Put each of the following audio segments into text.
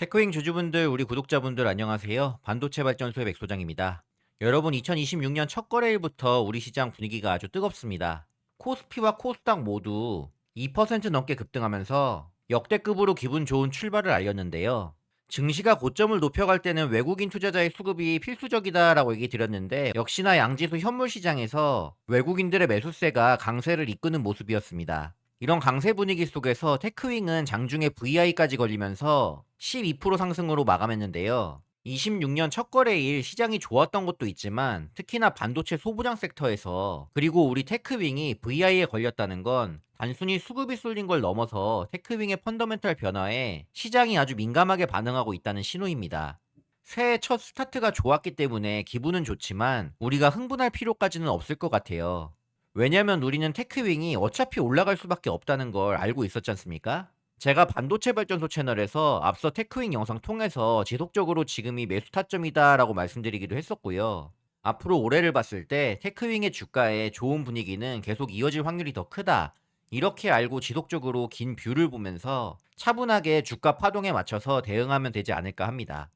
테크윙 주주분들, 우리 구독자분들 안녕하세요. 반도체 발전소의 백소장입니다. 여러분, 2026년 첫 거래일부터 우리 시장 분위기가 아주 뜨겁습니다. 코스피와 코스닥 모두 2% 넘게 급등하면서 역대급으로 기분 좋은 출발을 알렸는데요. 증시가 고점을 높여갈 때는 외국인 투자자의 수급이 필수적이다라고 얘기 드렸는데, 역시나 양지수 현물 시장에서 외국인들의 매수세가 강세를 이끄는 모습이었습니다. 이런 강세 분위기 속에서 테크윙은 장중에 VI까지 걸리면서 12% 상승으로 마감했는데요. 26년 첫 거래일 시장이 좋았던 것도 있지만, 특히나 반도체 소부장 섹터에서, 그리고 우리 테크윙이 VI에 걸렸다는 건 단순히 수급이 쏠린 걸 넘어서 테크윙의 펀더멘털 변화에 시장이 아주 민감하게 반응하고 있다는 신호입니다. 새해 첫 스타트가 좋았기 때문에 기분은 좋지만 우리가 흥분할 필요까지는 없을 것 같아요. 왜냐면 우리는 테크윙이 어차피 올라갈 수밖에 없다는 걸 알고 있었지 않습니까? 제가 반도체 발전소 채널에서 앞서 테크윙 영상 통해서 지속적으로 지금이 매수 타점이다 라고 말씀드리기도 했었고요. 앞으로 올해를 봤을 때 테크윙의 주가에 좋은 분위기는 계속 이어질 확률이 더 크다, 이렇게 알고 지속적으로 긴 뷰를 보면서 차분하게 주가 파동에 맞춰서 대응하면 되지 않을까 합니다.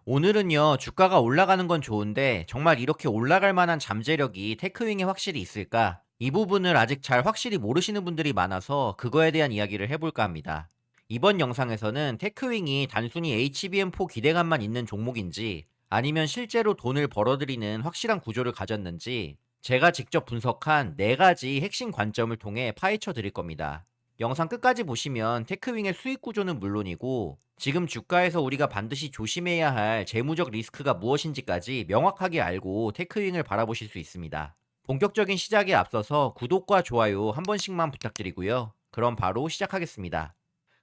오늘은요, 주가가 올라가는 건 좋은데 정말 이렇게 올라갈 만한 잠재력이 테크윙에 확실히 있을까? 이 부분을 아직 잘 확실히 모르시는 분들이 많아서 그거에 대한 이야기를 해볼까 합니다. 이번 영상에서는 테크윙이 단순히 HBM4 기대감만 있는 종목인지, 아니면 실제로 돈을 벌어들이는 확실한 구조를 가졌는지 제가 직접 분석한 4가지 핵심 관점을 통해 파헤쳐 드릴 겁니다. 영상 끝까지 보시면 테크윙의 수익 구조는 물론이고, 지금 주가에서 우리가 반드시 조심해야 할 재무적 리스크가 무엇인지까지 명확하게 알고 테크윙을 바라보실 수 있습니다. 본격적인 시작에 앞서서 구독과 좋아요 한 번씩만 부탁드리고요. 그럼 바로 시작하겠습니다.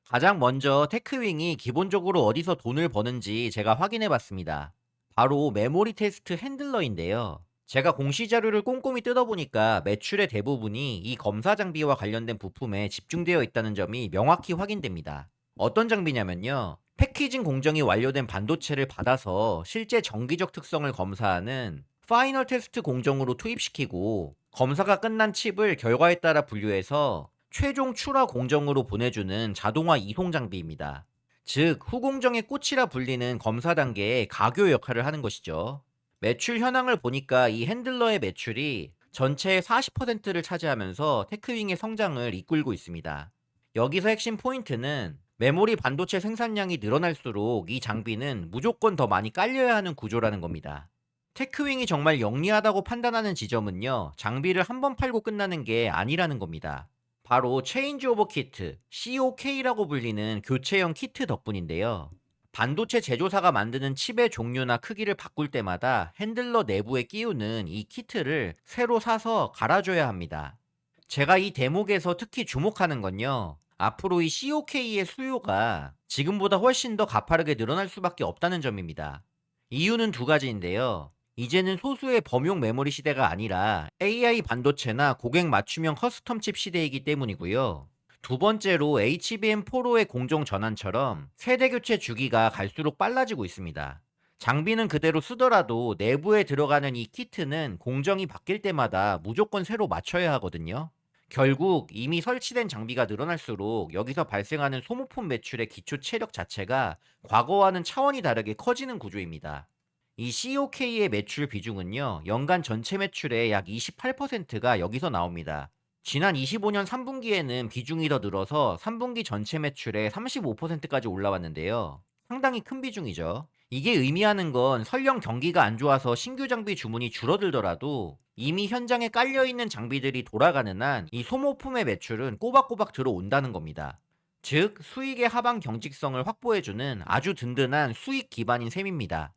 가장 먼저 테크윙이 기본적으로 어디서 돈을 버는지 제가 확인해 봤습니다. 바로 메모리 테스트 핸들러인데요. 제가 공시 자료를 꼼꼼히 뜯어보니까 매출의 대부분이 이 검사 장비와 관련된 부품에 집중되어 있다는 점이 명확히 확인됩니다. 어떤 장비냐면요, 패키징 공정이 완료된 반도체를 받아서 실제 정기적 특성을 검사하는 파이널 테스트 공정으로 투입시키고, 검사가 끝난 칩을 결과에 따라 분류해서 최종 출하 공정으로 보내주는 자동화 이송 장비입니다. 즉, 후공정의 꽃이라 불리는 검사 단계의 가교 역할을 하는 것이죠. 매출 현황을 보니까 이 핸들러의 매출이 전체의 40%를 차지하면서 테크윙의 성장을 이끌고 있습니다. 여기서 핵심 포인트는, 메모리 반도체 생산량이 늘어날수록 이 장비는 무조건 더 많이 깔려야 하는 구조라는 겁니다. 테크윙이 정말 영리하다고 판단하는 지점은요, 장비를 한번 팔고 끝나는 게 아니라는 겁니다. 바로 체인지 오버 키트, COK라고 불리는 교체형 키트 덕분인데요. 반도체 제조사가 만드는 칩의 종류나 크기를 바꿀 때마다 핸들러 내부에 끼우는 이 키트를 새로 사서 갈아줘야 합니다. 제가 이 대목에서 특히 주목하는 건요, 앞으로 이 COK의 수요가 지금보다 훨씬 더 가파르게 늘어날 수밖에 없다는 점입니다. 이유는 2가지인데요. 이제는 소수의 범용 메모리 시대가 아니라 AI 반도체나 고객 맞춤형 커스텀 칩 시대이기 때문이고요. 두 번째로 HBM4로의 공정 전환처럼 세대 교체 주기가 갈수록 빨라지고 있습니다. 장비는 그대로 쓰더라도 내부에 들어가는 이 키트는 공정이 바뀔 때마다 무조건 새로 맞춰야 하거든요. 결국 이미 설치된 장비가 늘어날수록 여기서 발생하는 소모품 매출의 기초 체력 자체가 과거와는 차원이 다르게 커지는 구조입니다. 이 COK의 매출 비중은요, 연간 전체 매출의 약 28%가 여기서 나옵니다. 지난 25년 3분기에는 비중이 더 늘어서 3분기 전체 매출의 35%까지 올라왔는데요. 상당히 큰 비중이죠. 이게 의미하는 건 설령 경기가 안 좋아서 신규 장비 주문이 줄어들더라도 이미 현장에 깔려있는 장비들이 돌아가는 한 이 소모품의 매출은 꼬박꼬박 들어온다는 겁니다. 즉, 수익의 하방 경직성을 확보해주는 아주 든든한 수익 기반인 셈입니다.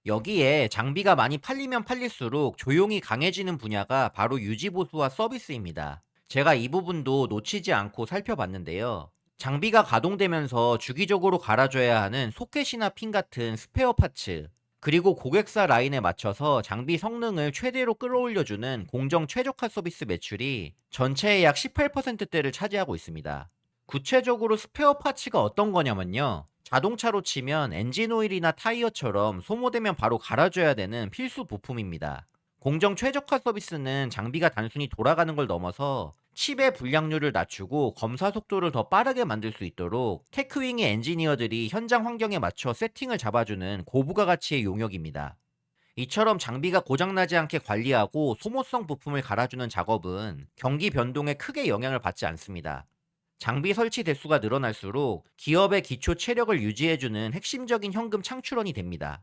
여기에 장비가 많이 팔리면 팔릴수록 조용히 강해지는 분야가 바로 유지보수와 서비스입니다. 제가 이 부분도 놓치지 않고 살펴봤는데요. 장비가 가동되면서 주기적으로 갈아줘야 하는 소켓이나 핀 같은 스페어 파츠, 그리고 고객사 라인에 맞춰서 장비 성능을 최대로 끌어올려주는 공정 최적화 서비스 매출이 전체의 약 18%대를 차지하고 있습니다. 구체적으로 스페어 파츠가 어떤 거냐면요, 자동차로 치면 엔진 오일이나 타이어처럼 소모되면 바로 갈아줘야 되는 필수 부품입니다. 공정 최적화 서비스는 장비가 단순히 돌아가는 걸 넘어서 칩의 불량률을 낮추고 검사 속도를 더 빠르게 만들 수 있도록 테크윙의 엔지니어들이 현장 환경에 맞춰 세팅을 잡아주는 고부가 가치의 용역입니다. 이처럼 장비가 고장나지 않게 관리하고 소모성 부품을 갈아주는 작업은 경기 변동에 크게 영향을 받지 않습니다. 장비 설치 대수가 늘어날수록 기업의 기초 체력을 유지해주는 핵심적인 현금 창출원이 됩니다.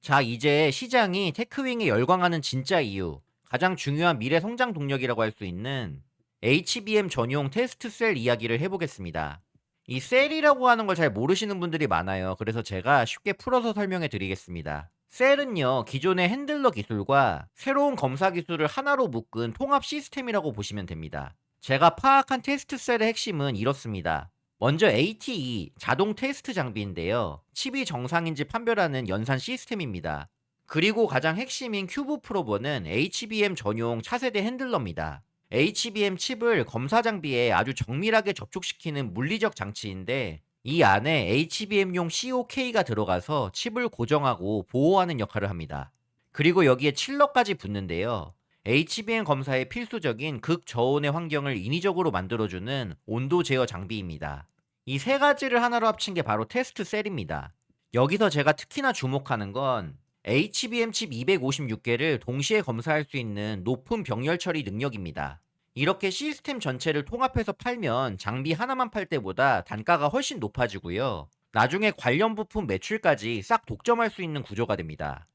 자, 이제 시장이 테크윙에 열광하는 진짜 이유, 가장 중요한 미래 성장 동력이라고 할 수 있는 HBM 전용 테스트 셀 이야기를 해보겠습니다. 이 셀이라고 하는 걸 잘 모르시는 분들이 많아요. 그래서 제가 쉽게 풀어서 설명해 드리겠습니다. 셀은요, 기존의 핸들러 기술과 새로운 검사 기술을 하나로 묶은 통합 시스템이라고 보시면 됩니다. 제가 파악한 테스트 셀의 핵심은 이렇습니다. 먼저 ATE, 자동 테스트 장비인데요. 칩이 정상인지 판별하는 연산 시스템입니다. 그리고 가장 핵심인 큐브 프로버는 HBM 전용 차세대 핸들러입니다. HBM 칩을 검사 장비에 아주 정밀하게 접촉시키는 물리적 장치인데 이 안에 HBM용 COK가 들어가서 칩을 고정하고 보호하는 역할을 합니다. 그리고 여기에 칠러까지 붙는데요. HBM 검사에 필수적인 극저온의 환경을 인위적으로 만들어주는 온도 제어 장비입니다. 이 세 가지를 하나로 합친 게 바로 테스트 셀입니다. 여기서 제가 특히나 주목하는 건 HBM 칩 256개를 동시에 검사할 수 있는 높은 병렬 처리 능력입니다. 이렇게 시스템 전체를 통합해서 팔면 장비 하나만 팔 때보다 단가가 훨씬 높아지고요. 나중에 관련 부품 매출까지 싹 독점할 수 있는 구조가 됩니다.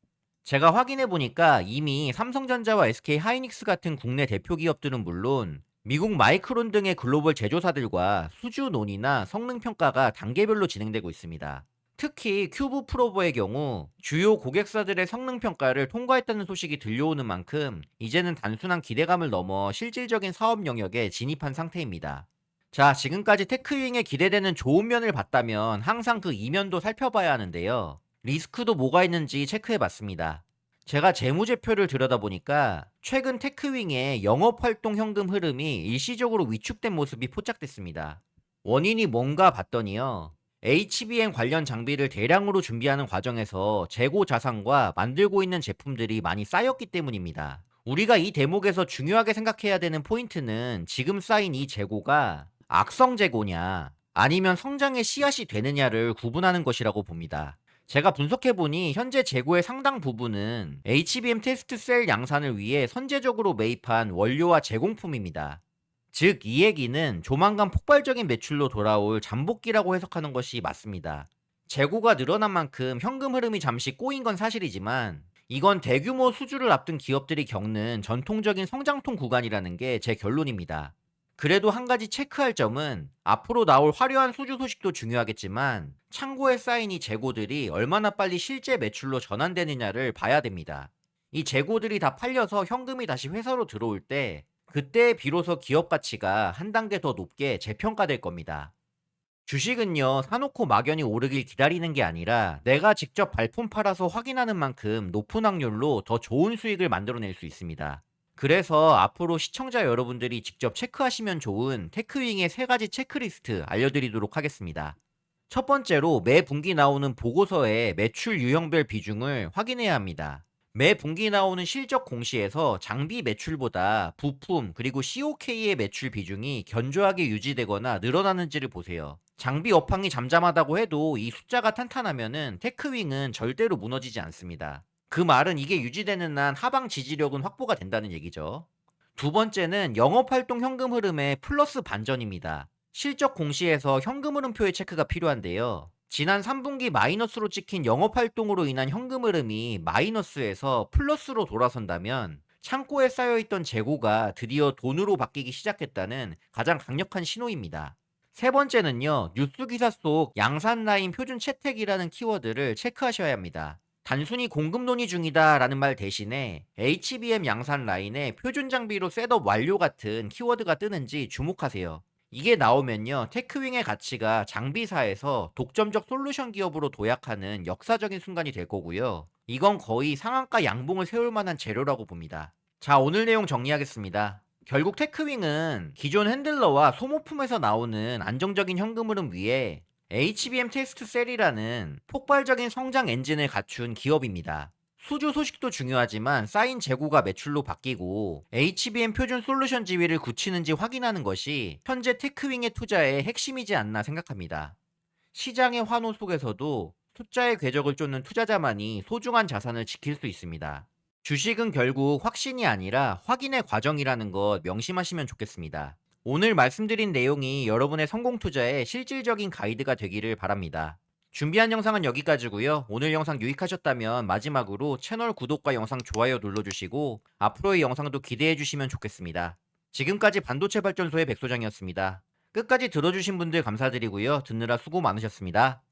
제가 확인해 보니까 이미 삼성전자와 SK 하이닉스 같은 국내 대표 기업들은 물론 미국 마이크론 등의 글로벌 제조사들과 수주 논의나 성능 평가가 단계별로 진행되고 있습니다. 특히 큐브 프로버의 경우 주요 고객사들의 성능 평가를 통과했다는 소식이 들려오는 만큼 이제는 단순한 기대감을 넘어 실질적인 사업 영역에 진입한 상태입니다. 자, 지금까지 테크윙에 기대되는 좋은 면을 봤다면 항상 그 이면도 살펴봐야 하는데요. 리스크도 뭐가 있는지 체크해 봤습니다. 제가 재무제표를 들여다보니까 최근 테크윙의 영업활동 현금 흐름이 일시적으로 위축된 모습이 포착됐습니다. 원인이 뭔가 봤더니요. HBM 관련 장비를 대량으로 준비하는 과정에서 재고 자산과 만들고 있는 제품들이 많이 쌓였기 때문입니다. 우리가 이 대목에서 중요하게 생각해야 되는 포인트는 지금 쌓인 이 재고가 악성 재고냐 아니면 성장의 씨앗이 되느냐를 구분하는 것이라고 봅니다. 제가 분석해보니 현재 재고의 상당 부분은 HBM 테스트 셀 양산을 위해 선제적으로 매입한 원료와 제공품입니다. 즉, 이 얘기는 조만간 폭발적인 매출로 돌아올 잠복기라고 해석하는 것이 맞습니다. 재고가 늘어난 만큼 현금 흐름이 잠시 꼬인 건 사실이지만 이건 대규모 수주를 앞둔 기업들이 겪는 전통적인 성장통 구간이라는 게 제 결론입니다. 그래도 한 가지 체크할 점은 앞으로 나올 화려한 수주 소식도 중요하겠지만 창고에 쌓인 이 재고들이 얼마나 빨리 실제 매출로 전환되느냐를 봐야 됩니다. 이 재고들이 다 팔려서 현금이 다시 회사로 들어올 때 그때 비로소 기업 가치가 한 단계 더 높게 재평가될 겁니다. 주식은요, 사놓고 막연히 오르길 기다리는 게 아니라 내가 직접 발품 팔아서 확인하는 만큼 높은 확률로 더 좋은 수익을 만들어낼 수 있습니다. 그래서 앞으로 시청자 여러분들이 직접 체크하시면 좋은 테크윙의 세 가지 체크리스트 알려드리도록 하겠습니다. 첫 번째로 매 분기 나오는 보고서의 매출 유형별 비중을 확인해야 합니다. 매 분기 나오는 실적 공시에서 장비 매출보다 부품 그리고 COK의 매출 비중이 견조하게 유지되거나 늘어나는지를 보세요. 장비 업황이 잠잠하다고 해도 이 숫자가 탄탄하면은 테크윙은 절대로 무너지지 않습니다. 그 말은 이게 유지되는 한 하방 지지력은 확보가 된다는 얘기죠. 두 번째는 영업활동 현금 흐름의 플러스 반전입니다. 실적 공시에서 현금 흐름표의 체크가 필요한데요. 지난 3분기 마이너스로 찍힌 영업활동으로 인한 현금 흐름이 마이너스에서 플러스로 돌아선다면 창고에 쌓여있던 재고가 드디어 돈으로 바뀌기 시작했다는 가장 강력한 신호입니다. 세 번째는요, 뉴스 기사 속 양산 라인 표준 채택이라는 키워드를 체크하셔야 합니다. 단순히 공급 논의 중이다 라는 말 대신에 HBM 양산 라인에 표준 장비로 셋업 완료 같은 키워드가 뜨는지 주목하세요. 이게 나오면요, 테크윙의 가치가 장비사에서 독점적 솔루션 기업으로 도약하는 역사적인 순간이 될 거고요. 이건 거의 상한가 양봉을 세울 만한 재료라고 봅니다. 자, 오늘 내용 정리하겠습니다. 결국 테크윙은 기존 핸들러와 소모품에서 나오는 안정적인 현금 흐름 위에 HBM 테스트 셀이라는 폭발적인 성장 엔진을 갖춘 기업입니다. 수주 소식도 중요하지만 쌓인 재고가 매출로 바뀌고 HBM 표준 솔루션 지위를 굳히는지 확인하는 것이 현재 테크윙의 투자의 핵심이지 않나 생각합니다. 시장의 환호 속에서도 숫자의 궤적을 쫓는 투자자만이 소중한 자산을 지킬 수 있습니다. 주식은 결국 확신이 아니라 확인의 과정이라는 것 명심하시면 좋겠습니다. 오늘 말씀드린 내용이 여러분의 성공 투자에 실질적인 가이드가 되기를 바랍니다. 준비한 영상은 여기까지고요. 오늘 영상 유익하셨다면 마지막으로 채널 구독과 영상 좋아요 눌러주시고 앞으로의 영상도 기대해 주시면 좋겠습니다. 지금까지 반도체 발전소의 백소장이었습니다. 끝까지 들어주신 분들 감사드리고요. 듣느라 수고 많으셨습니다.